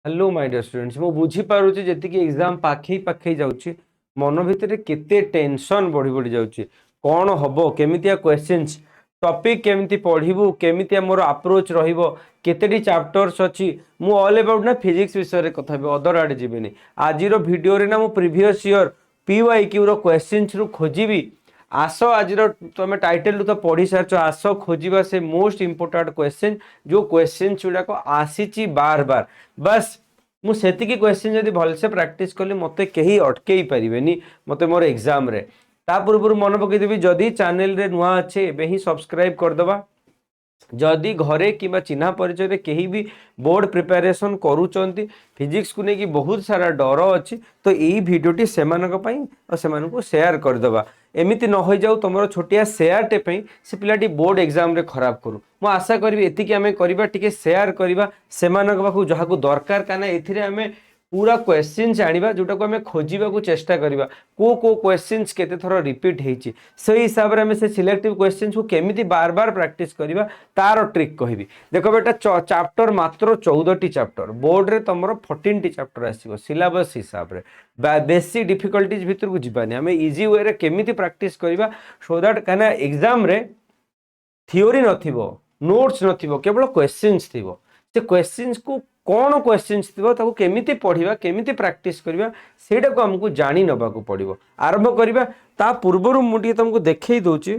Hello my dear students मु बुझी पारुची जेति कि एग्जाम पाखई पाखई जाउची मन भितर केते टेंशन बढ़ी बढ़ी जाउची कौन हबो केमितिया क्वेश्चंस टॉपिक केमिति पढ़िबू केमितिया मोर अप्रोच रहिबो केतेटी चैप्टर्स अछि मु ऑल अबाउट ना फिजिक्स विषय रे कथा बे अदर आडे जिबेनी आज रो वीडियो रे ना मु प्रीवियस ईयर पीवाईक्यू रो क्वेश्चंस रु खोजिबी आस आज तुम टाइटल तो पढ़ी सार आस खोजा से मोस्ट इंपोर्टेंट क्वेश्चन जो क्वेश्चन गुड़ाक आसी बार बार बस मुझे क्वेश्चन जब भलसे प्रैक्टिस कली मत कहीं अटकई पारे मत मोर एग्जाम रे ता पूर्व मन पकईदेवी जदि चैनल रे नुआ अच्छे एबे ही सब्सक्राइब करदबा जदि घरे कि चिन्हा परिचय कहीं भी बोर्ड प्रिपरेशन करूचंती फिजिक्स को लेकिन बहुत सारा डर अच्छी तो यही भिडियोटी से शेयर करदबा एमती न हो जाऊ तुम छोटिया शेयर टे से पिलाटी बोर्ड एग्जाम रे खराब करू मु आशा करी एतिकी आमे करबा टिके शेयर करबा सेमानक पाखु जहाकु दरकार काना एथिरे आमे पूरा क्वेश्चंस आनिबा जोटा को हमें खोजिबा को चेष्टा करिबा को क्वेश्चंस केते थरो रिपीट हेची सही हिसाब रे हमें से सिलेक्टिव क्वेश्चंस को केमिति बार बार प्रैक्टिस करिबा तार ट्रिक कहबी देखो बेटा चैप्टर मात्र 14 टी चैप्टर बोर्ड रे तमरो 14 टी चैप्टर आसीबो सिलेबस हिसाब रे बेसिक डिफिकल्टीज भीतर को जिबानी हमें इजी वे रे केमिति प्रैक्टिस करिबा सो दैट काना एग्जाम रे थियोरी नथिबो नोट्स नथिबो केवल क्वेश्चंस थिबो से क्वेश्चंस को कौन क्वेश्चंस थिबो ताको केमिति पढ़िबा केमिति प्रैक्टिस करिबा सेटा को हमको जानि नबा को पड़िबो आरंभ करिबा ता पूर्वरु मुटी तुमको देखै दोची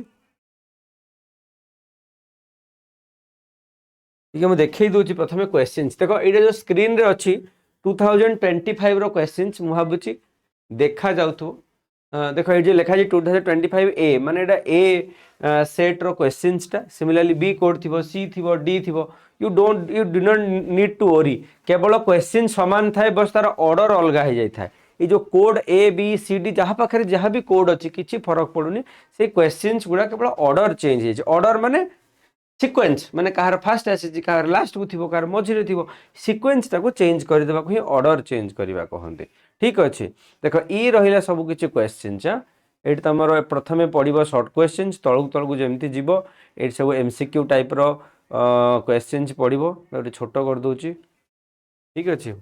ठीक है मैं देखै दोची प्रथमे क्वेश्चंस देखो एटा जो स्क्रीन रे अछि 2025 रो क्वेश्चंस मु भाबुची देखा जाउथो देखो ये लिखा है 2025 ए माने एटा ए सेट रो क्वेश्चंस टा सिमिलरली बी कोड थिबो सी थिबो डी थिबो you do not need to worry केवल क्वेश्चन समान थाए बस तार ऑर्डर अलग हो जाए थाए ये जो code A B C D जहाँ पाखे जहाँ भी कोड अच्छी किसी फरक पड़ुनी से क्वेश्चंस गुड़ा केवल ऑर्डर चेंज है ऑर्डर माने सीक्वेंस माने कहार फास्ट आसी कहार लास्ट को थिबो कहार मझिरे थिबो सीक्वेंस ताको चेंज कर देबा को ही ऑर्डर चेंज करबा कहंते ठीक अछि देखो ई रहिला सब किछि क्वेश्चंस एट तमरो प्रथमे पड़िबो शॉर्ट क्वेश्चंस तळु तळु जेमति जीवो एट सब एमसीक्यू टाइप रो क्वेश्चंस पड़िबो गोटे छोट कर दोची ठीक अछि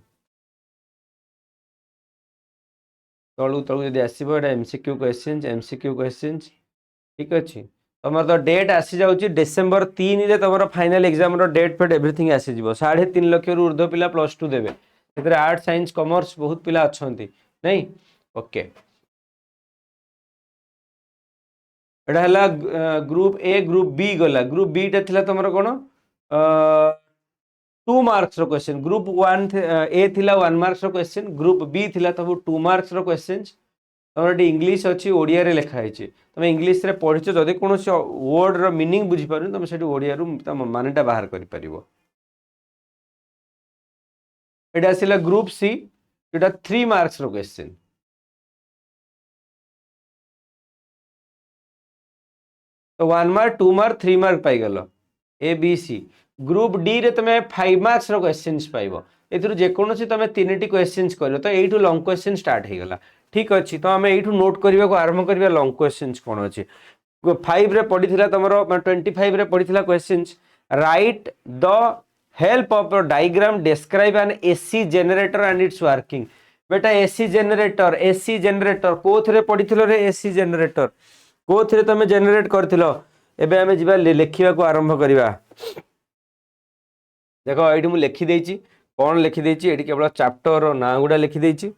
तळु तळु यदि आसीबो एटा एमसीक्यू क्वेश्चंस ठीक अछि तमर तो डेट आसी जाउची डिसेंबर 3 रे तमरो फाइनल एग्जाम रो डेट फेट एवरीथिंग आसी जीवो 3.5 लाख रु ऊर्ध्व पिला +2 देबे एतरे आर्ट साइंस कॉमर्स बहुत पिला अछंती नहीं ओके एटा हला ग्रुप ए ग्रुप बी गला ग्रुप बी टा थिला तमरो कोन 2 मार्क्स रो क्वेश्चन ग्रुप 1 ए थिला 1 मार्क्स रो क्वेश्चन ग्रुप बी थिला तब 2 मार्क्स रो क्वेश्चंस तमरो इंग्लिश अछि ओडिया रे लिखा है तुम इंग्लिश रे पढ़िछ जदि कोन वर्ड रो मीनिंग बुझी पारु तुम सेठी ओडिया रु तम मानेटा बाहर करि परिबो एटा सिला ग्रुप सी एटा 3 मार्क्स रो क्वेश्चन तो 1 मार्क 2 मार्क 3 मार्क पाई गलो A B C group D रे तमे 5 मार्क्स रो क्वेश्चंस पाइबो एथुरु जे कोनोसी तमे 3टी क्वेश्चंस करियो तो एठु लॉन्ग क्वेश्चन स्टार्ट हे गला ठीक अछि तो हमें एठु नोट करबा को आरंभ करबा लॉन्ग क्वेश्चंस कोन अछि 5 रे पढिथिला तमरो 25 रे पढिथिला questions write the help of diagram describe an AC generator and its working बेटा एसी जनरेटर कोथरे पढिथिलो रे एसी जनरेटर कोथरे तमे जनरेट करथिलो एबे हमें जिबा लिखिबा को आरंभ करबा देखो ये मुझे लिखी देछि कौन लिखी देछि एटी केवल चैप्टर ना गुडा लिखी देछि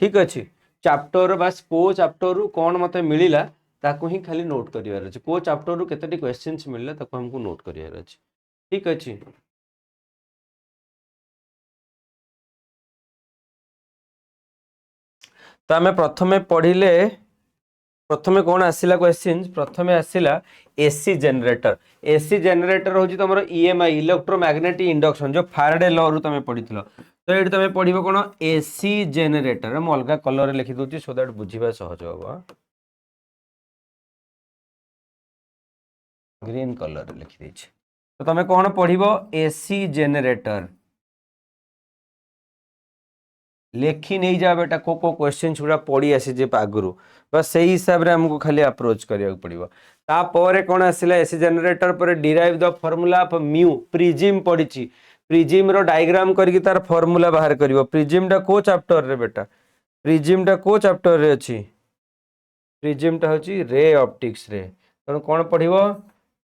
ठीक अछि चैप्टर बस को चैप्टर रु कौन मते मिलिला ताको ही खाली नोट करिवार अछि को चैप्टर रु केतेटी क्वेश्चंस मिलला ताको हमको नोट करिवार अछि ठीक अछि तो हमें प्रथमे पढ़िले प्रथमे कौन आसिला क्वेश्चन प्रथमे आसिला एसी जनरेटर होची तमरो ईएमआई इलेक्ट्रोमैग्नेटिक इंडक्शन जो फाराडे लॉ रु तमे पढिथिलो तो एठी तमे पढिबो कोन एसी जनरेटर हम अलगा कलर रे लिखि दोची सो दैट बुझिबा सहज होबो ग्रीन कलर रे लिखि देछि तो तमे कोन पढिबो एसी जनरेटर लेखी नहीं जा बेटा को क्वेश्चन गुड़ा पड़ी आसी जे आगु बस सही हिसाब रे हमको खाली अप्रोच करिया पड़िबो तापर कौन आसिला एसी जनरेटर पर derive the formula of mu prism पड़ी प्रिजिम रो डायग्राम करके तार फॉर्मूला बाहर करिवो प्रिजिम टा को चैप्टर रे बेटा प्रिजिम टा को चैप्टर रे अछि प्रिजिम टा होची रे ऑप्टिक्स रे तण कोन पढिवो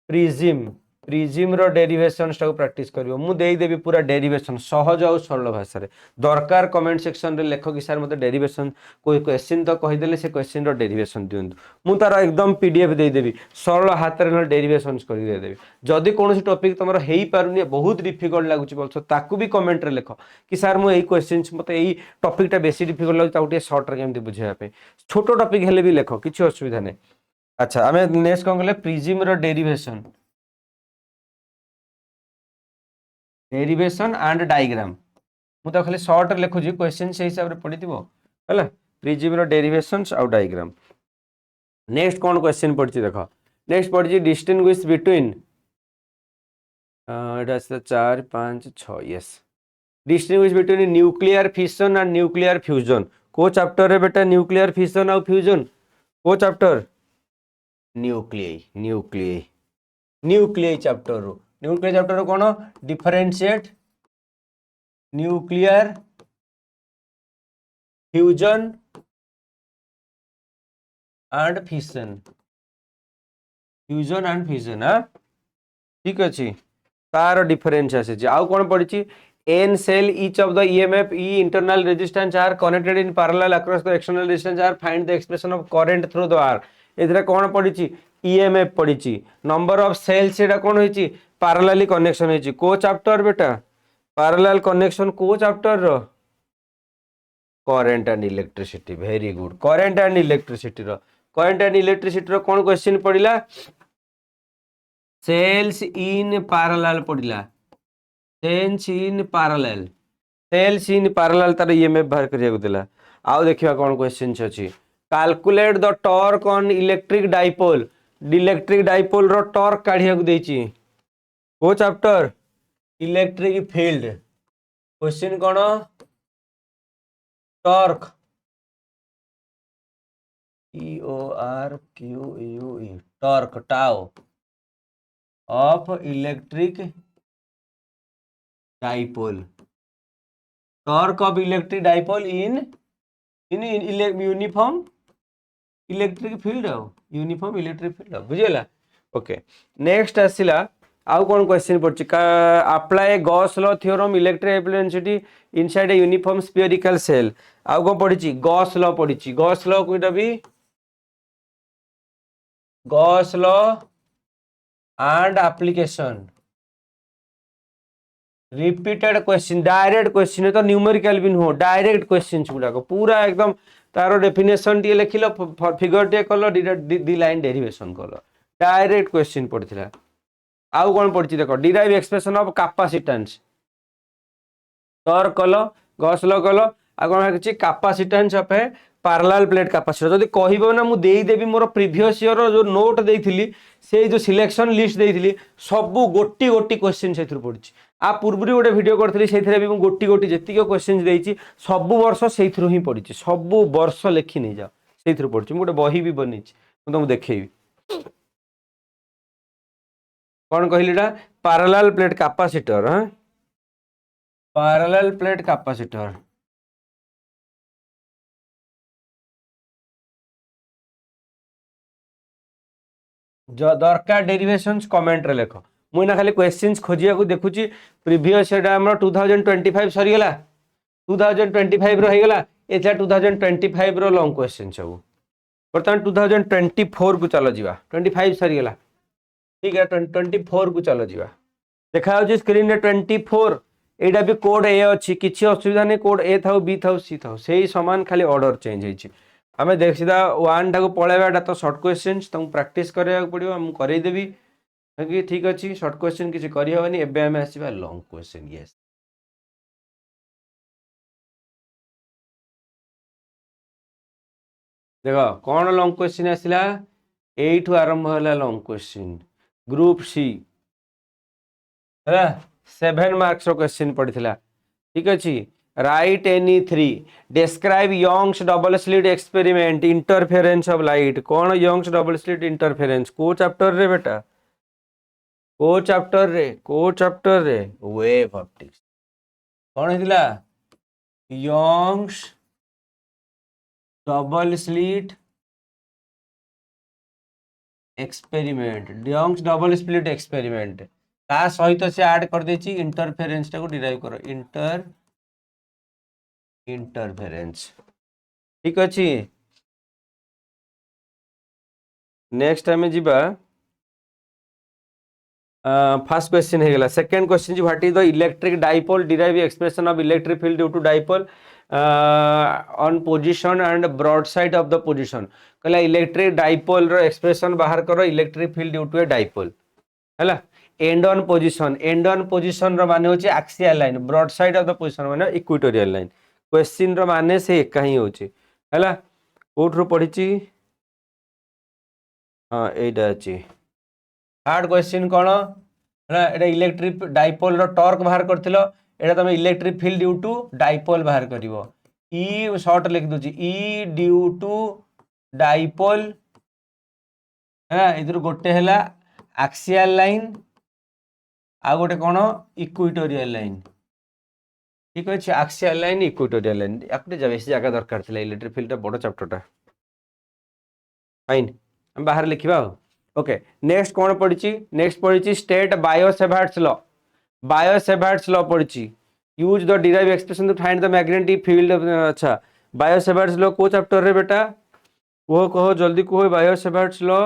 प्रिजिम प्रिजिम रो डेरिवेशन को प्रैक्टिस करिवो मु देई देबी पूरा डेरिवेशन सहज और सरल भाषा रे दरकार कमेंट सेक्शन रे लेखो कि सर मते डेरिवेशन कोई क्वेश्चन तो कहि देले से क्वेश्चन रो डेरिवेशन दियंतु मु तार एकदम पीडीएफ देई देबी सरल हाथ रे न डेरिवेशंस करि दे देबी जदी कोनोसी टॉपिक तमरो हेई पारुनी बहुत डिफिकल्ट लागुची बोलछो ताकू भी कमेंट रे लेखो कि सर मु एई क्वेश्चंस मते एई टॉपिक टा बेसी डिफिकल्ट लागुची ताउटे शॉर्ट रे केमति बुझेया पे छोटो टॉपिक हेले भी लेखो किछि असुविधा नै अच्छा हमें नेक्स्ट कोन कहले prism row derivation and diagram मु तो खाली शॉर्ट रे लिखुजी क्वेश्चन से हिसाब रे पढिथिबो हला प्रिजिम रो डेरिवेशंस और डायग्राम नेक्स्ट कोन क्वेश्चन पढछि देखो नेक्स्ट पढछि डिस्टिंग्विश बिटवीन एटा से 4 5 6 yes distinguish between nuclear fission and nuclear fusion को चैप्टर रे बेटा न्यूक्लियर फिशन और फ्यूजन को chapter nuclei nuclei nuclei chapter रो न्यूक्लियर चैप्टर रो कोन differentiate nuclear fusion and fission fusion and fission हां ठीक अछि तार डिफरेंस आसे जे आउ कोन पडिछि n cell each of the emf e internal resistance are connected in parallel across the external resistance are find the expression of current through the r एथरे कोन पडिछि emf पडिछि नंबर ऑफ सेल्स एटा कोन होइछि पैरेलली कनेक्शन होइछि को chapter बेटा पैरेलल कनेक्शन को चैप्टर रो current and electricity very good current and electricity रो कोन क्वेश्चन पडिला सेल्स इन पैरेलल पडिला सेल्स इन पैरेलल तार ईएमएफ बाहर करिया देला आउ देखिबा कोन क्वेश्चन अछि calculate the torque on electric dipole रो टॉर्क काढिया को देछि को चैप्टर इलेक्ट्रिक फील्ड क्वेश्चन कोन torque E O R Q U E torque tau of electric dipole torque of electric dipole in uniform electric field uniform electric field बुझिला okay next आसिला आउ कोन क्वेश्चन पड़छि apply Gauss law theorem electric efficiency inside a uniform spherical cell आउ कोन पड़छि Gauss law कोइटा भी Gauss law and application repeated question direct question तो न्यूमेरिकल भी नो डायरेक्ट क्वेश्चंस गुडा को पूरा एकदम तारो डेफिनेशन टी लिखिलो फिगर टी कलो डी लाइन डेरिवेशन कलो डायरेक्ट क्वेश्चन पड़थिला आउ कोन पड़छि देखो डिराइव एक्सप्रेशन ऑफ कैपेसिटेंस तोर कलो गॉस लॉ कलो आ कोन किछि capacitance of a parallel plate capacitor जदी कहिबो ना मु देई देबी मोर प्रीवियस ईयर जो नोट देइथिली से जो सिलेक्शन लिस्ट देइथिली सब गोटी गोटी क्वेश्चन सेथुर पड़छि आ पूर्वरी गोटे वीडियो करथली सेथरे भी मु गोटी गोटी जेतिक क्वेश्चंस देइछि सब वर्ष सेथुर ही पड़छि सब वर्ष लेखि नै जाओ सेथुर पड़छि मु गोटे बही भी बनिछि मु तुमको देखैबी कोन कहिलिडा पैरेलल प्लेट कैपेसिटर हां पैरेलल प्लेट कैपेसिटर जो दरकार डेरिवेशंस कमेंट रे लेखो मुइना खाली क्वेश्चंस खोजिया को देखुची प्रीवियस एटा हमर 2025 सरी गेला 2025 रो हे गेला एटा 2025 रो लॉन्ग क्वेश्चन सब बर्तमान 2024 को चलो जीवा 25 सरी गेला ठीक है 24 को चलो जीवा देखा हो स्क्रीन रे 24 एटा भी कोड ए अछि किछि असुविधा नै कोड ए थाउ बी थाउ सी थाउ सेही समान खाली ऑर्डर चेंज होइछि हमें देख सीधा वन टा को पळेबाटा तो शॉर्ट क्वेश्चंस तुम प्रैक्टिस करिया पड़ियो हम करै देबी कि ठीक अछि शॉर्ट क्वेश्चन किछि करि होबनी एबे हम आसीबा लॉन्ग क्वेश्चन यस देखो कोन लॉन्ग क्वेश्चन आसिला 8 आरंभ होला लॉन्ग क्वेश्चन ग्रुप सी है 7 मार्क्स रो क्वेश्चन पड़िथिला ठीक अछि write any 3 describe Young's double slit experiment interference of light कौन यंग्स डबल स्लिट इंटरफेरेंस को चैप्टर रे बेटा को चैप्टर रे वेव ऑप्टिक्स कौन हेतिला Young's double slit experiment Young's double slit experiment ता सहित से ऐड कर देछि इंटरफेरेंस टाको डिराइव करो इंटरफेरेंस ठीक अछि नेक्स्ट टाइम जीबा फर्स्ट क्वेश्चन है गला सेकंड क्वेश्चन जी what is the electric dipole derive expression of electric field due to dipole on position and broad side of the position कहला इलेक्ट्रिक डाइपोल रो expression बाहर करो electric field due to a dipole हैला and on position रो माने होची axial line broad side of the position माने equatorial line question रो माने से एक ही होची हैला कोठ रो पढिची हां एटा अछि थर्ड क्वेश्चन कौन है इलेक्ट्रिक डाइपोल रो टॉर्क बाहर करथिलो एटा तुम electric field due to dipole बाहर करिवो ई शॉर्ट लिख दूची ई ड्यू टू डाइपोल है इधर गोटे हैला एक्सियल लाइन आ गोटे कौन इक्वेटोरियल लाइन ठीक अछि एक्सियल लाइन इक्वेटोरियल लाइन आपने जब इस जगह दरकार थिला इलेक्ट्रिक फील्ड बड़ चैप्टर टा फाइन हम बाहर लिखिबा ओके नेक्स्ट कौन पड़ी नेक्स्ट पड़ी स्टेट बायोसेवर्ट्स लॉ पड़ी use the derive expression to find the magnetic field अच्छा बायोसेवर्ट्स लॉ को चैप्टर रे बेटा वो कहो जल्दी कहो बायोसेवर्ट्स लॉ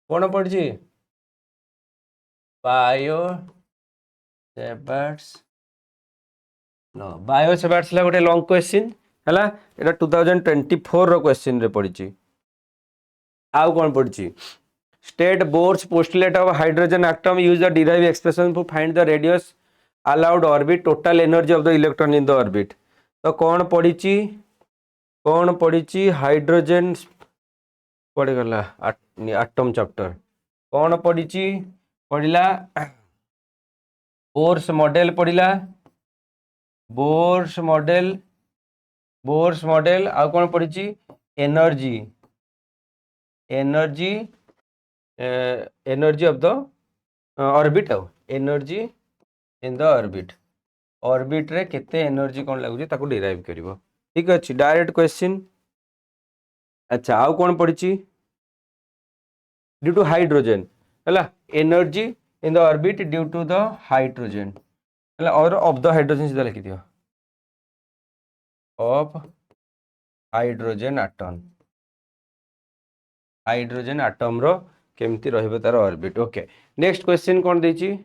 कौन पड़ी बायोसेवर्ट्स लॉ गोटे लॉन्ग क्वेश्चन हैला एटा 2024 रो क्वेश्चन रे पड़ी आउ कौन पड़ी state Bohr's postulate of hydrogen atom use the derive expression to find the radius allowed orbit total energy of the electron in the orbit तो कौन पड़ी हाइड्रोजन पड़गला एटम चैप्टर कौन पड़िला बोर्स मॉडल पड़िला बोर्स मॉडल आउ कौन पड़ी एनर्जी ऑफ द ऑर्बिट आउ एनर्जी इन द ऑर्बिट रे केते एनर्जी कौन लागुची ताको डिराइव करिवो ठीक अछि डायरेक्ट क्वेश्चन अच्छा आउ कौन पड़ी ड्यू टू हाइड्रोजन हैला energy in the orbit due to the hydrogen हैला और ऑफ द हाइड्रोजन सीधा लिखि दियो ऑफ हाइड्रोजन एटम रो केमती रहबे तार ऑर्बिट ओके नेक्स्ट क्वेश्चन कौन देची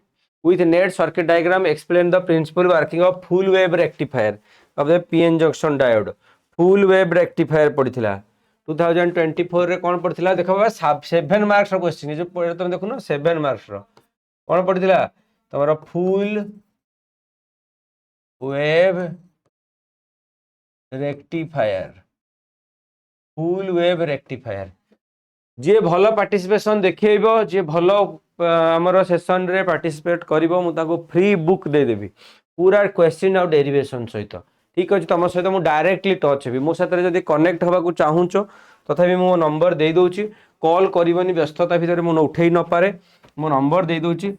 with net circuit diagram explain the principal working of full wave rectifier of the pn junction diode full wave rectifier पड़िथिला 2024 रे कौन पड़िथिला देखो बाबा 7 मार्क्स रो क्वेश्चन जो तुम देखो ना 7 मार्क्स रो कौन पड़िथिला तमरो फुल वेव रेक्टिफायर जे भलो पार्टिसिपेशन देखैबो जे भलो हमर सेशन रे पार्टिसिपेट करिवो मु ताको फ्री बुक दे देबी पूरा क्वेश्चन और डेरिवेशन सहित ठीक अछि तम सहित मु डायरेक्टली टच हेबी मो साथ रे जदी कनेक्ट हबा को चाहूचो तथापि मो नंबर दे दोची कॉल करिवनी व्यस्तता भीतर मु उठेई न पारे मो नंबर दे दोची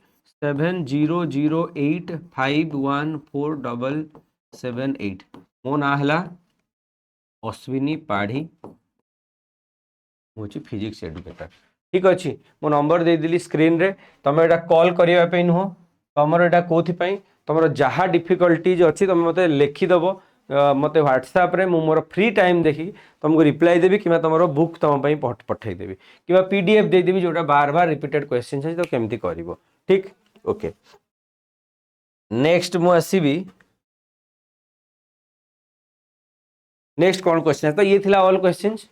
7008514778 मो ना हला अश्विनी पाढ़ी होची फिजिक्स एडुकेटर ठीक अच्छी मो नंबर दे दिली स्क्रीन रे तुम एटा कॉल करिया पे नुह तुमर एटा कोथि पई तुमर जहा डिफिकल्टीज अछि तुम मते लिखि दबो मते व्हाट्सएप रे मु मोर फ्री टाइम देखि तुमको रिप्लाई देबी किबा तुमरो बुक तुम पई पठै देबी किबा पीडीएफ दे देबी जोटा बार बार रिपीटेड क्वेश्चन छै तो केमती करिवो ठीक ओके नेक्स्ट मु आसीबी नेक्स्ट कौन क्वेश्चन है तो ये थिला ऑल क्वेश्चंस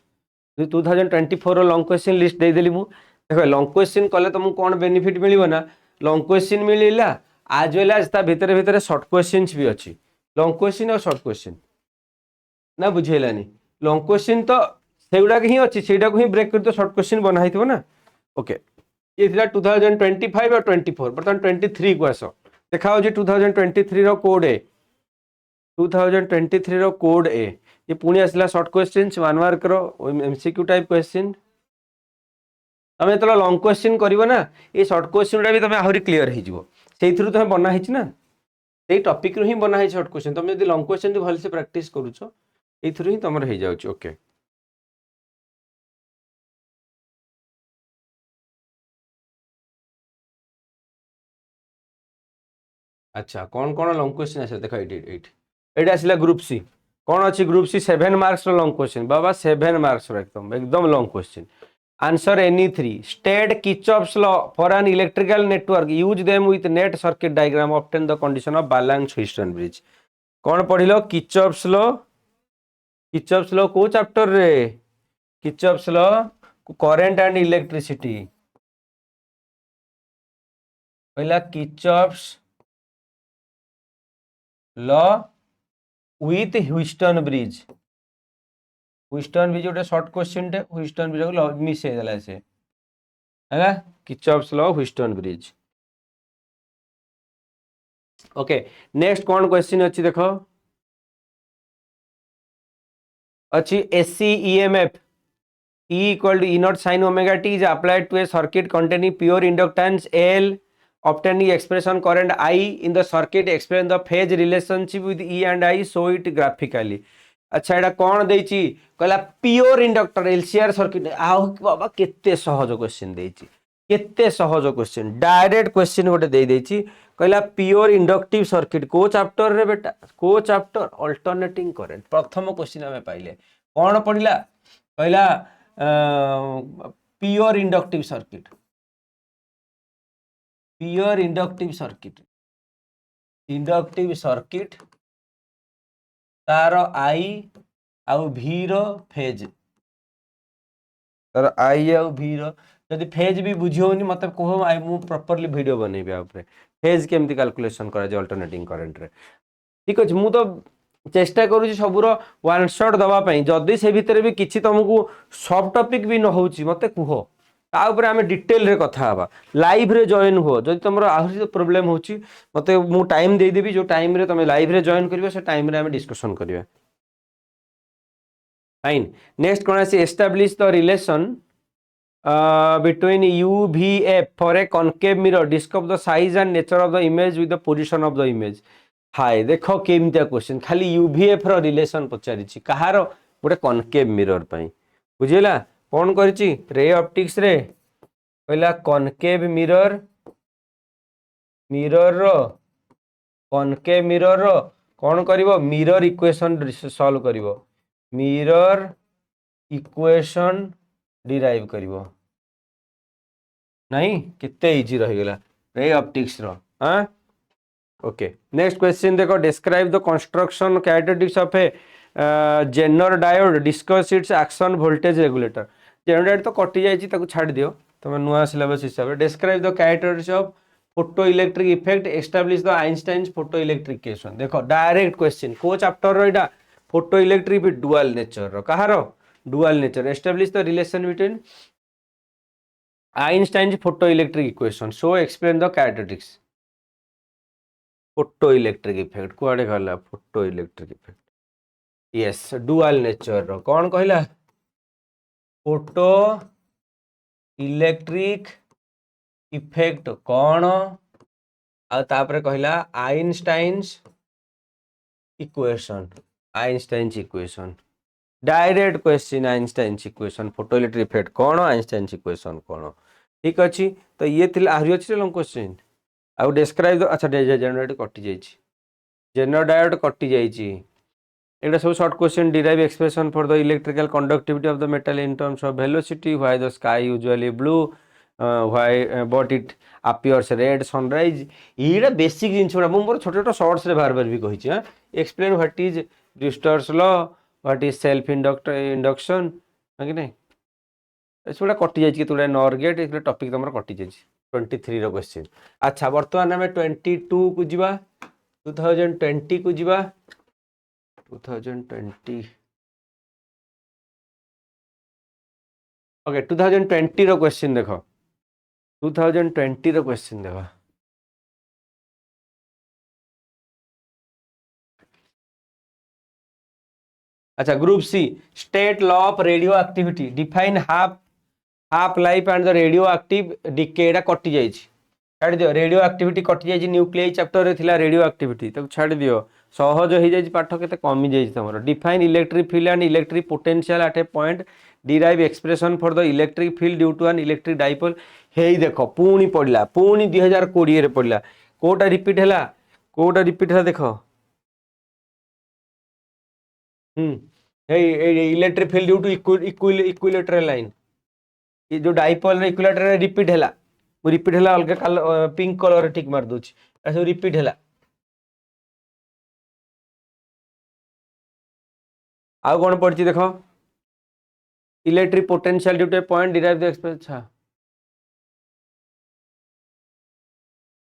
2024 रो लॉन्ग क्वेश्चन लिस्ट दे देली मु देखो लॉन्ग क्वेश्चन कले तुमको कौन बेनिफिट मिलिबो ना लॉन्ग क्वेश्चन मिलिला आज वेल आज ता भीतर भीतर शॉर्ट क्वेश्चंस भी अछि लॉन्ग क्वेश्चन और शॉर्ट क्वेश्चन ना बुझेलानी लॉन्ग क्वेश्चन तो सेगुडा ही अछि सेटा को ही ब्रेक कर तो शॉर्ट क्वेश्चन बनाइथिबो ना ओके ये थिला 2025 और 24 बर्तन 23 को आसो देखाओ जे 2023 रो कोड है 2023 रो कोड ए ये पुणी आसला शॉर्ट क्वेश्चन 1 मार्क रो एमसीक्यू टाइप क्वेश्चन तुम जो लंग क्वेश्चन करिवो ना ये शॉर्ट क्वेश्चन गुड़ा भी तुम आहरी क्लीयर हो सेइथिरु तुम बना है ना सेई टॉपिक रु ही बना है शॉर्ट क्वेश्चन तुम यदि लंग क्वेश्चन जो भलसे प्रैक्टिस करूछ एइथिरु ही तुमर हो जाउछ ओके। अच्छा कौन कौन लंग क्वेश्चन आसे देख ये आसला ग्रुप सी कौन अच्छी group C 7 marks long question बाबा 7 मार्क्स एकदम एकदम long question answer any three state Kirchhoff's law for an electrical network use them with neat circuit diagram obtain the condition of balance Wheatstone bridge कौन पढ़िलो Kirchhoff's law को chapter रे Kirchhoff's law current and electricity पहला Kirchhoff's law with Wheatstone bridge गोटे short question टे Wheatstone bridge को miss हो गला से है किचऑफ्स law Wheatstone bridge okay. Next कौन क्वेश्चन अच्छी देखो अच्छी SC EMF E equal to E naught sin omega t is applied to a circuit containing pure inductance L obtaining expression current I in the circuit explain the phase relationship with E and I show it graphically अच्छा एटा कौन देछि कहला pure inductor LCR circuit आउ बाबा केते सहज question देछि केते सहज क्वेश्चन डायरेक्ट क्वेश्चन गोटे दे देछि कहला प्योर इंडक्टिव सर्किट को चैप्टर रे बेटा को चैप्टर अल्टरनेटिंग करंट प्रथम क्वेश्चन हमें पाइले कौन पढ़िला कहला प्योर इंडक्टिव सर्किट तार आई आउ भी रो फेज तार आई आउ भी रो जदि फेज भी बुझी होनी मत कह आई मु प्रॉपर्ली वीडियो बनैबे आ ऊपर फेज केमती कैलकुलेशन करा जे अल्टरनेटिंग करंट रे ठीक अछि मु तो चेष्टा करूँ सबूर वन शॉट दवाई जदि से भितर भी किसी तुमको सब टॉपिक भी न होची मते कुह ताऊपर आम डिटेल रे कथा हवा लाइव रे जॉइन हो जदि तुम आहरी प्रोब्लेम होची मते मु टाइम दे देबी जो टाइम रे तुम लाइव रे जॉइन करिवो से टाइम रे आम डिस्कशन करिवे फाइन। नेक्स्ट कोन आसी establish the relation between UVF for a concave mirror discover the size and nature of the image with the position of the image हाय देख केमतिया क्वेश्चन खाली यूवीएफ रो relation पचारिछि कहार गोटे concave mirror पई बुझिला कोन करिछि रे optics रे पहिला concave mirror रो concave mirror रो कोन करिवो मिरर इक्वेशन सॉल्व करिवो मिरर इक्वेशन डिराइव करिवो नहीं कितने इजी रही गला रे ऑप्टिक्स रो हां ओके। नेक्स्ट क्वेश्चन देखो describe the construction characteristics of a Zener diode discuss its action voltage regulator Zener diode तो कटि जाइछि ताको छाड़ दियो तुम नुआ सिलेबस हिसाब से describe the characteristics of photo electric effect establish the Einstein's photo electric equation देखो डायरेक्ट क्वेश्चन को चैप्टर रो एटा photo electric with dual nature रो कहार dual nature establish the relation between Einstein's photo electric equation so explain the characteristics photo electric effect कुआडे कहला photo electric effect yes dual nature रो कौन कहला फोटो इलेक्ट्रिक इफेक्ट कौन आ तापरे कहला Einstein's equation direct question Einstein's equation photo electric effect कौन आइंस्टाइन्स इक्वेशन कौन ठीक अच्छी तो ये थिला आहुरी अछि लंग क्वेश्चन आउ डिस्क्राइब द अच्छा जेनरेट कटि जाइछि जेनर डायोड कटि जाइछि एटा सब short question derive expression for the electrical conductivity of the metal in terms of velocity why the sky usually blue why but it appears red sunrise Etah basic जिंस मु मोर छोट छोट shorts रे बार बार भी कहिछि हां explain what is Brewster's law what is self induction कि नहीं एसुड़ा कटि जाइछि केतुडा नॉर गेट ए टॉपिक तमर कटि जाइछि 23 रो क्वेश्चन अच्छा वर्तमान हमें 22 को जीवा 2020 को जीवा 2020 ओके 2020 रो क्वेश्चन देखो 2020 रो क्वेश्चन देखो अच्छा group C state law of radioactivity define half half life and the radioactive decay एटा कटि जाइए छाड़ दियो रेडियो एक्टिविटी कटि जाइए न्यूक्लियाई चैप्टर रे थिला रेडियो एक्टिविटी तो छाड़ दियो सहज हो जाइए पाठ केते कमी जाइए तुम define electric field and electric potential at a point derive expression for the electric field due to an electric dipole हेई देख पुणी पड़ला पुणी 2020 रे पड़ला कोटा रिपीट हैला कोटा रिपीट है देख electric field due to equilateral line ये जो डाइपोल इक्विलेटरल रिपीट हैला रिपीट हैला अलग कलर पिंक कलर टिक मार दोछि सब रिपीट हैला आउ कौन पढ़ी देख electric potential due to a point derive the expression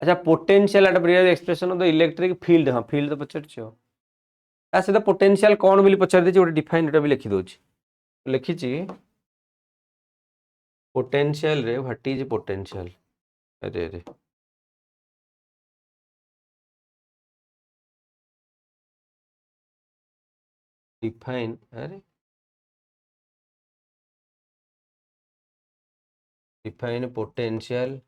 अच्छा potential at derive expression of the electric field हाँ फील्ड तो पचार ता सहित पोटेंशियल कौन बोली पचार देछि गोटे डिफाइन एटा भी लिखि दोछि लिखिछि पोटेंशियल रे व्हाट इज पोटेंशियल अरे अरे डिफाइन अरे define potential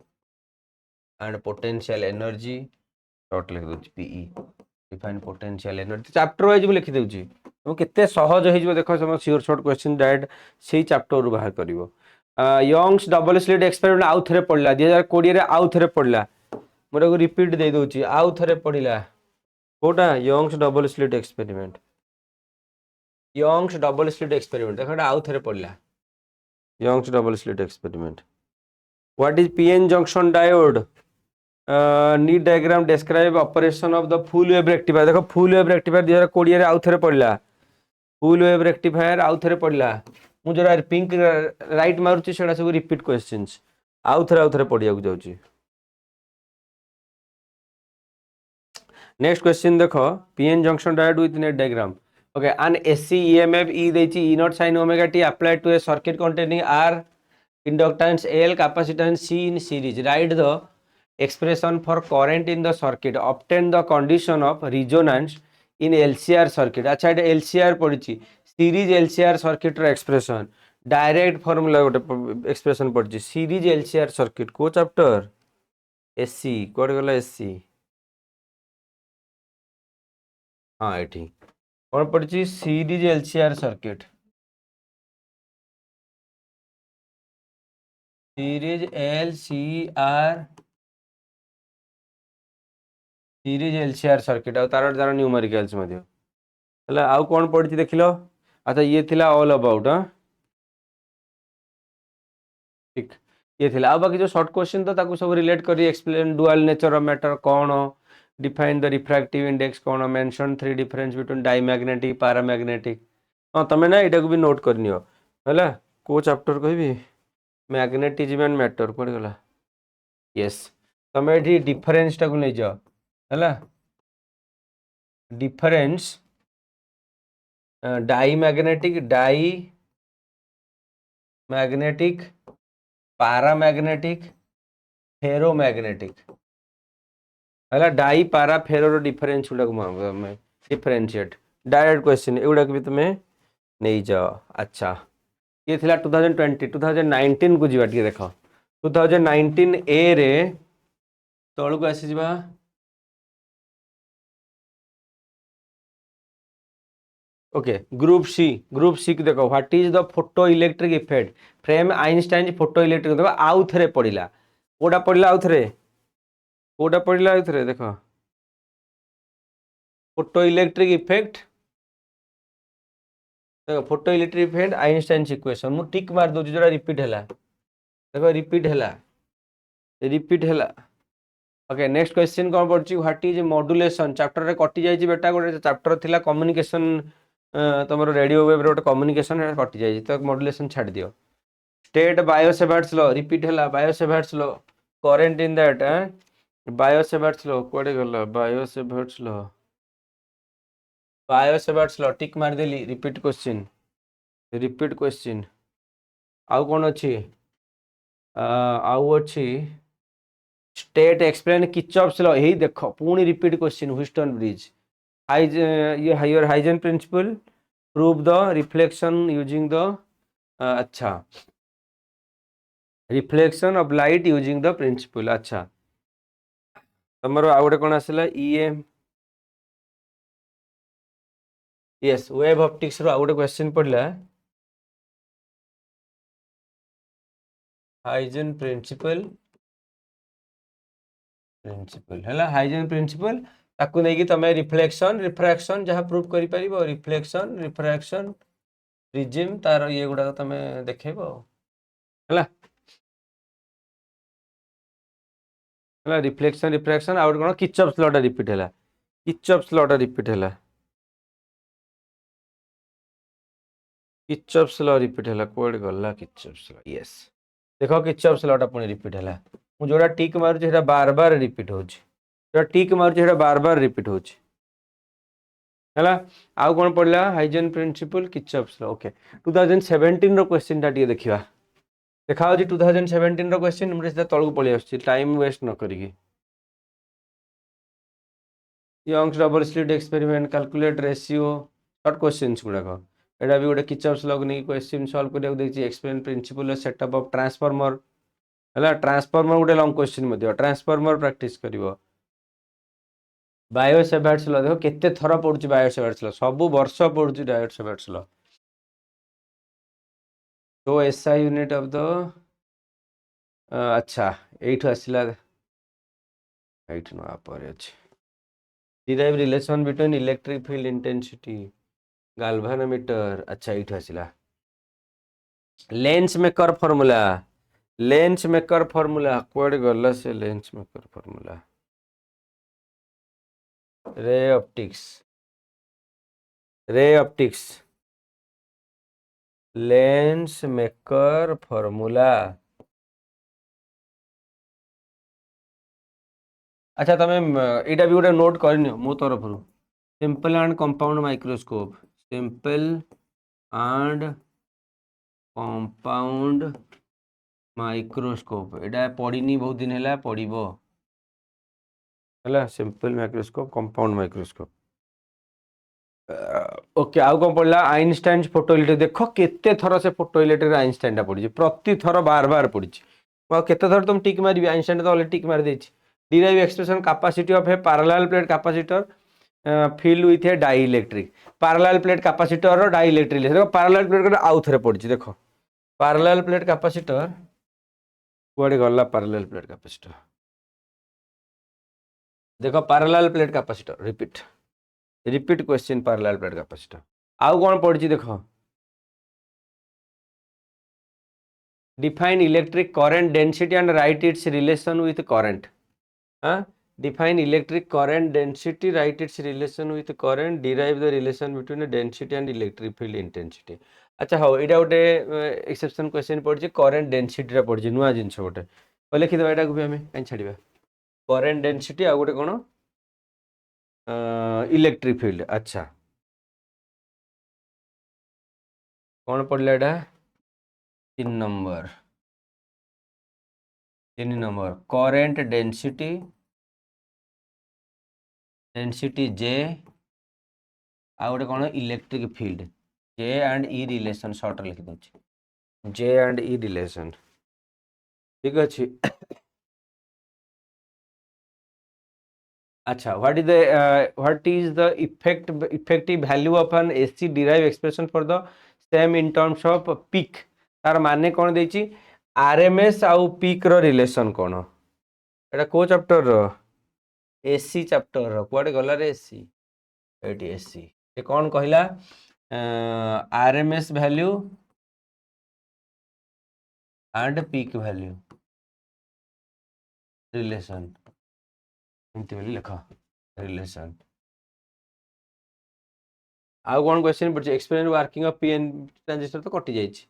and potential energy dot लिख दोछि PE define potential energy chapter wise भी लिखि दोछि तो केते सहज हो देखो some sure short question direct सेही चैप्टर रु बाहर करिवो यंग्स डबल स्लिट एक्सपेरिमेंट आउ थरे पड़ला 2020 रे आउ थरे पड़ला मोरा को रिपीट दे दोछि आउ थरे पड़िला कोटा यंग्स डबल स्लिट एक्सपेरिमेंट देखो आउ थरे पड़ला Young's double slit experiment what is PN junction diode neat diagram describe operation of the full wave rectifier देखो फुल वेव रेक्टिफायर 2020 रे आउ थरे पड़ला फुल वेव रेक्टिफायर आउ थरे पड़ला मु जरा पिंक राइट मारुची सेडा सब रिपीट क्वेश्चंस आउ थरे पढ़िया को जाउची नेक्स्ट क्वेश्चन देखो PN junction diode with neat diagram okay an AC EMF E देची E nought sin omega T applied to a circuit containing R inductance L capacitance C in series write the expression for current in the circuit obtain the condition of resonance in LCR circuit अच्छा ये LCR पढ़ी series LCR circuit expression direct formula गोटे expression पढ़ी series LCR circuit को chapter SC code गला SC हाँ ये कौन पढ़ी series LCR circuit series LCR circuit तार तार न्यूमेरिकल्स आउ कौन पढ़ी देख लो अच्छा ये थिला ऑल अबाउट हाँ ठीक ये थिला आ बाकी जो शॉर्ट क्वेश्चन तो ताकू सब रिलेट करी explain dual nature of matter कौन डिफाइन द रिफ्रैक्टिव इंडेक्स कौन mention three difference between diamagnetic paramagnetic हाँ तुम ना यहाँ भी नोट करनियो है को चैप्टर कहबी मैग्नेटिज्म एंड मैटर कौन गला यस तुम ये डिफरेंस टाक नहीं जाओ है डिफरेंस डायमैग्नेटिक पैरामैग्नेटिक फेरोमैग्नेटिक है डाई पारा फेरो डिफरेंस गुड़ा डिफरेंशिएट डायरेक्ट क्वेश्चन एगुड़ा भी तुम्हें नहीं जाओ अच्छा ये थिला 2019 को जीवा देख 2019 ए रे तौल को आसी जा ओके ग्रुप सी को देखो what is the photo electric effect frame Einstein photo electric देखो आउ थे पड़ा कोटा पड़ा आउ थे कोटा पड़ा आउ थे देख फोटो इलेक्ट्रिक इफेक्ट देखो photo electric effect Einstein equation मु टिक मार दूँ जो रिपीट है देखो रिपीट है ओके नेक्स्ट क्वेश्चन कौन पड़ी व्हाट इज मॉड्यूलेशन चैप्टर रे कटि जाइए बेटा गोटे चैप्टर थिला कम्युनिकेशन तुम रेडियो वेव गोटे कम्युनिकेशन कटि जाइए तो मॉड्यूलेशन छाड़ दियो स्टेट बायोसेवर्ट्स लॉ रिपीट है Biot Savart's law current in that Biot Savart's law कुआडे गला बायोसेवर्ट्स लॉ टिक मार देली रिपीट क्वेश्चन आउ कौन अच्छी आउ अच्छी स्टेट एक्सप्लेन किर्चॉफ्स लॉ यही देख पुणी repeat question Wheatstone bridge your Huygens principle prove the reflection using the अच्छा reflection of light using the principle. अच्छा तुमर आउ गोटे कौन आसला ईएम यस वेव ऑप्टिक्स रो आउ गोटे क्वेश्चन पड़ला हाइजेन प्रिंसिपल प्रिंसिपल है हाइजेन प्रिंसिपल ताकू नहीं कि तमे रिफ्लेक्शन रिफ्रैक्शन जहाँ प्रूव करि परिबो रिफ्लेक्शन रिफ्रैक्शन प्रिज्म तार ये गुडा तमे देखैबो है रिफ्लेक्शन रिफ्रैक्शन आउ कौन किर्चॉफ्स लॉ टा रिपीट है किर्चॉफ्स लॉ टा रिपीट है किर्चॉफ्स लॉ रिपीट है कोड गला किर्चॉफ्स लॉ यस देखो किर्चॉफ्स लॉ टा पुणी रिपीट है मु जोड़ा टिक मारुछि सेटा बार बार रिपीट होछि जो टिक मारुछि सेटा बार बार रिपीट होछि हैला आउ कोन पड़ला Huygens principle Kirchhoff's law okay 2017 रो क्वेश्चन टा टिके देखिबा देखा होछि 2017 रो क्वेश्चन हमरे सीधा तळକୁ पळि आछि टाइम वेस्ट न करिकि Young's double slit experiment calculate ratio short questions गुडाक एटा भी गोटे किर्चॉफ्स लॉ नै क्वेश्चन सॉल्व करिया देखि experiment principle setup of transformer है ट्रांसफार्मर गोटे लॉन्ग क्वेश्चन ट्रांसफार्मर प्रैक्टिस करिवो बायो सेवर्ट्स लॉ देखो केते थर पडुची बायो सेवर्ट्स लॉ सब वर्ष पडुची बायो सेवर्ट्स लॉ तो एसआई यूनिट ऑफ द अच्छा एठु आसिला एठु न आपर अछि derive relation between electric field intensity galvanometer अच्छा एठु आसिला लेंस मेकर फार्मूला कोड गला से lens maker formula ray optics lens maker formula अच्छा तमे एटा भी गोटे नोट करनी मो तरफ simple and compound microscope simple and compound microscope एटा पढ़ीनी बहुत दिन है पढ़ो है simple microscope compound microscope okay आउ कौन पढ़ला आइनस्टाइन फोटो इलेक्ट्रिक देख केते थर से फोटो इलेक्ट्रिक आइनस्टाइन पड़ी प्रति थर बार बार पड़ी केते थर तुम टिक मार आइनस्टाइन तो ऑलरेडी टिक मार देछि derive expression capacity of a parallel plate capacitor filled with a dielectric parallel plate capacitor और डाइइलेक्ट्रिक देखो पैरेलल प्लेट आउ थे पड़ी देखो पैरेलल प्लेट कैपेसिटर कुआडे गला पैरेलल प्लेट कैपेसिटर देखो parallel plate capacitor repeat question parallel plate capacitor आउ कौन पड़ी देखो define electric current density and write its relation with current define electric current density write its relation with current derive the relation between the density and electric field intensity अच्छा हो एटा गोटे exception question पड़ी current density रा पड़ी नुआ जिंस गोटे तो लिखि दबा एटा को भी हमें कहीं छाड़िबा करंट डेंसिटी आ गोटे कोन इलेक्ट्रिक फील्ड अच्छा कौन पड़ला एटा 3 नंबर करंट डेंसिटी J आ गोटे कौन electric field J and E relation short लिखि दउछि J एंड E रिलेशन ठीक अछि अच्छा what is the effective value of an AC derive expression for the same in terms of peak तार माने कौन देछि RMS आउ पीक रो रिलेशन कौन एटा को चैप्टर रो AC चैप्टर रो कुआडे गला रे AC एटी AC ये कौन कहला RMS value and peak value relation लिख रिलेशन आउ कौन क्वेश्चन पड़ी experiment working of PN transistor तो कटि जाइए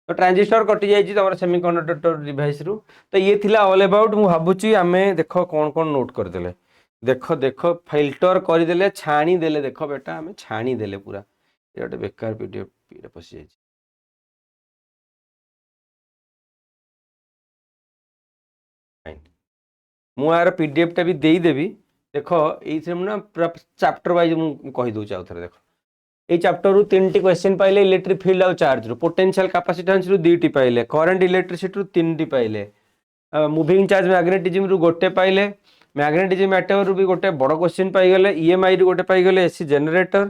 तो ट्रांजिस्टर कटि जाइए तुम सेमीकंडक्टर डिवाइस रु तो ये थिला ऑल अबाउट मु भाबुची आमे देखो कौन कौन नोट करदेले देख देख फिल्टर करदेले छाणी देले देख बेटा आमे छाणी देले पूरा ये गोटे बेकार पीडीएफ पशि जाइए मु यार पीडीएफ टा भी देदेवी देख ये ना पूरा चैप्टर वाइज मुझे कहीदे आउ थे देख ये चैप्टर रु 3टी क्वेश्चन पाइले इलेक्ट्रिक फील्ड और चार्ज रु पोटेंशियल कैपेसिटेंस रु 2टी पाइले करंट इलेक्ट्रिसिटी रु 3टी पाइले मूविंग चार्ज मैग्नेटिज्म रु गोटे पाइले मैग्नेटिज्म एटम रु भी गोटे बड़ क्वेश्चन पाइगले ईएमआई रु गोटे पाइगले एसी जनरेटर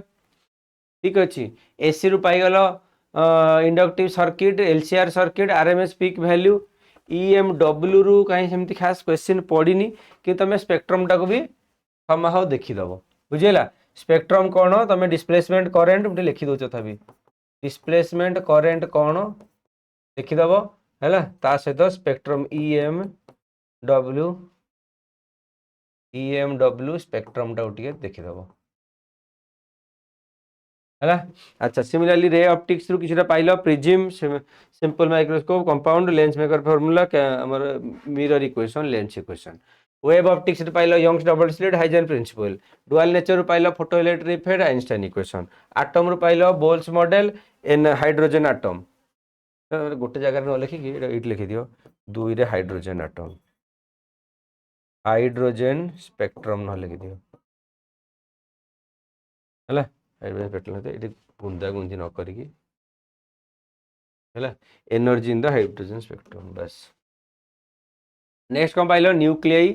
ठीक अच्छे एसी रु पाइगल inductive circuit LCR circuit RMS peak value EMW रु कहीं सेमती खास क्वेश्चन पड़ीनी कि तुम स्पेक्ट्रम टाक भी समाहाउ देखीदेव बुझेगा स्पेक्ट्रम कौन तुम डिस्प्लेसमेंट करेन्ट गोटे लिखिदे तथापि डिस्प्लेसमेंट करेन्ट कौन लिखिदेव है ता सहित स्पेक्ट्रम ईएमडब्ल्यू स्पेक्ट्रम टाक देखीदेव है अच्छा सिमिलरली रे ऑप्टिक्स रु किछटा पाइलो prism simple microscope compound lens maker formula हमर mirror equation lens equation wave optics रु पाइलो Young's double slit Huygens principle dual nature रु पाइलो photo electric effect Einstein equation atom रु पाइलो Bohr's model in hydrogen atom गोटे जगह न लिखि कि लिखि दियो 2 रे हाइड्रोजन एटम हाइड्रोजन स्पेक्ट्रम न लिखि दियो है हाइड्रोजन बुंदा गुंजी न करिकी है energy in the hydrogen spectrum बस नेक्स्ट कौन pile nuclei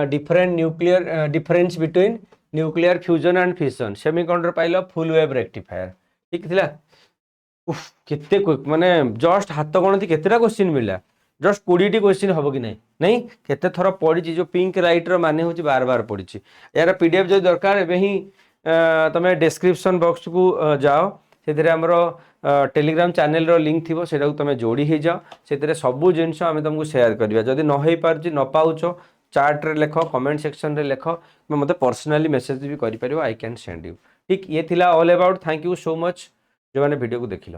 different nuclear difference between nuclear fusion and fission semiconductor pile full wave rectifier ठीक थिला उफ केते माने जस्ट हाथ गणती केतेटा क्वेश्चन मिला जस्ट 20टी क्वेश्चन हम कि नहीं केते थर पड़ी जो पिंक राइट रो माने होची बार बार पड़ी यार पीडीएफ जो दरकार एबे ही तुम डिस्क्रिप्शन बॉक्स को जाओ से आमर टेलीग्राम चैनल रो लिंक थी से तुम जोड़ी हो जाओ से सबू जिनस आम तुमको शेयर करवा जदि न हो पार न पाउच चार्ट रे लेख कमेंट सेक्शन रे लेख मत पर्सनाली मेसेज भी कर आई कैन सेंड यू ठीक ये थिला all about thank you so much जो मैंने वीडियो को देखिल।